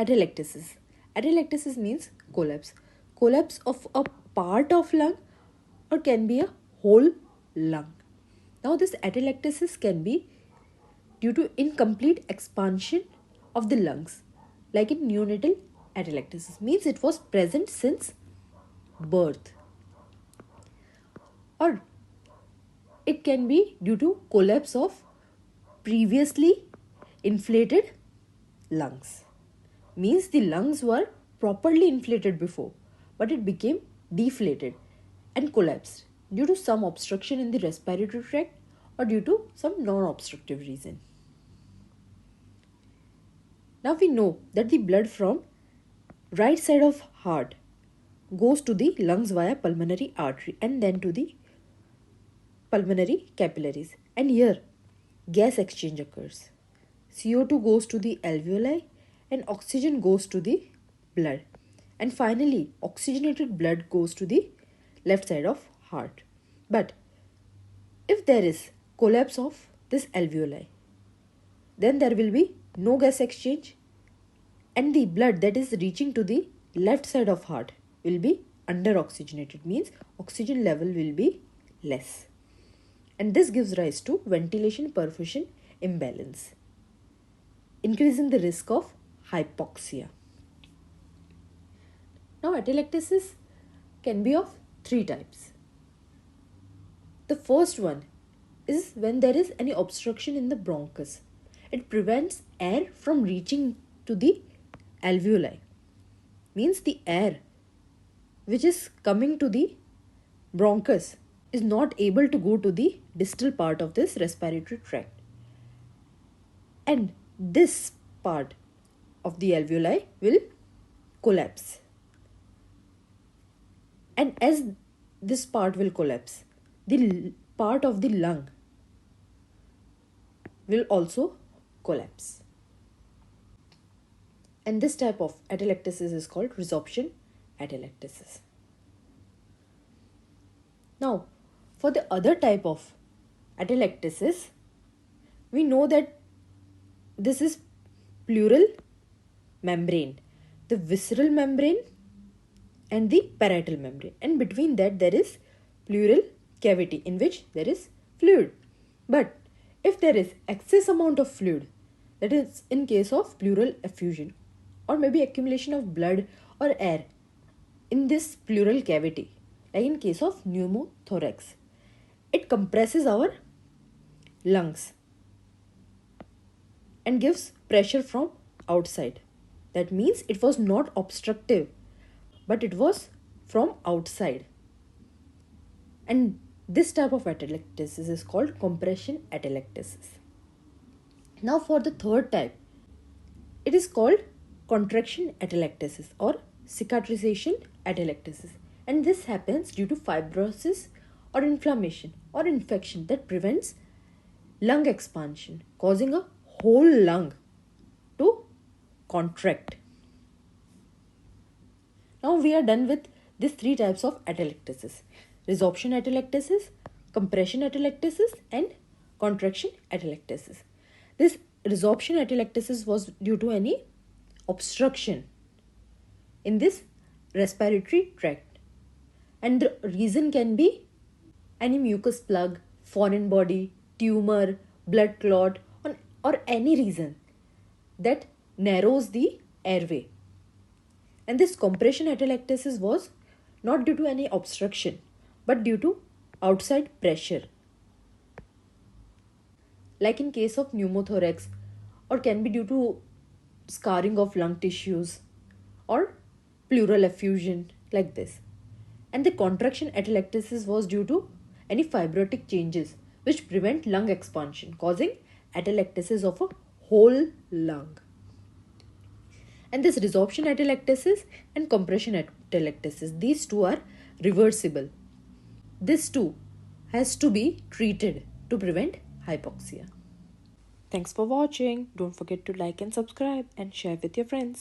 Atelectasis. Atelectasis means collapse. Collapse of a part of lung or can be a whole lung. Now this atelectasis can be due to incomplete expansion of the lungs, like in neonatal atelectasis, means it was present since birth. Or it can be due to collapse of previously inflated lungs. Means the lungs were properly inflated before, but it became deflated and collapsed due to some obstruction in the respiratory tract or due to some non-obstructive reason. Now we know that the blood from right side of heart goes to the lungs via pulmonary artery and then to the pulmonary capillaries, and here gas exchange occurs. CO2 goes to the alveoli and oxygen goes to the blood, and finally oxygenated blood goes to the left side of heart. But if there is collapse of this alveoli, then there will be no gas exchange and the blood that is reaching to the left side of heart will be under oxygenated, means oxygen level will be less, and this gives rise to ventilation perfusion imbalance, increasing the risk of hypoxia. Now atelectasis can be of three types. The first one is when there is any obstruction in the bronchus. It prevents air from reaching to the alveoli, means the air which is coming to the bronchus is not able to go to the distal part of this respiratory tract, and this part of the alveoli will collapse, and as this part will collapse, the part of the lung will also collapse, and this type of atelectasis is called resorption atelectasis. Now for the other type of atelectasis, we know that this is pleural membrane, the visceral membrane and the parietal membrane, and between that there is pleural cavity in which there is fluid. But if there is excess amount of fluid, that is in case of pleural effusion or maybe accumulation of blood or air in this pleural cavity, like in case of pneumothorax, it compresses our lungs and gives pressure from outside. That means it was not obstructive, but it was from outside. And this type of atelectasis is called compression atelectasis. Now for the third type, it is called contraction atelectasis or cicatrization atelectasis. And this happens due to fibrosis or inflammation or infection that prevents lung expansion, causing a whole lung to contract. Now we are done with these three types of atelectasis: resorption atelectasis, compression atelectasis and contraction atelectasis. This resorption atelectasis was due to any obstruction in this respiratory tract, and the reason can be any mucus plug, foreign body, tumor, blood clot, or any reason that narrows the airway. And this compression atelectasis was not due to any obstruction but due to outside pressure, like in case of pneumothorax, or can be due to scarring of lung tissues or pleural effusion, like this. And the contraction atelectasis was due to any fibrotic changes which prevent lung expansion, causing atelectasis of a whole lung. And this resorption atelectasis and compression atelectasis, these two are reversible. This too has to be treated to prevent hypoxia. Thanks for watching. Don't forget to like and subscribe and share with your friends.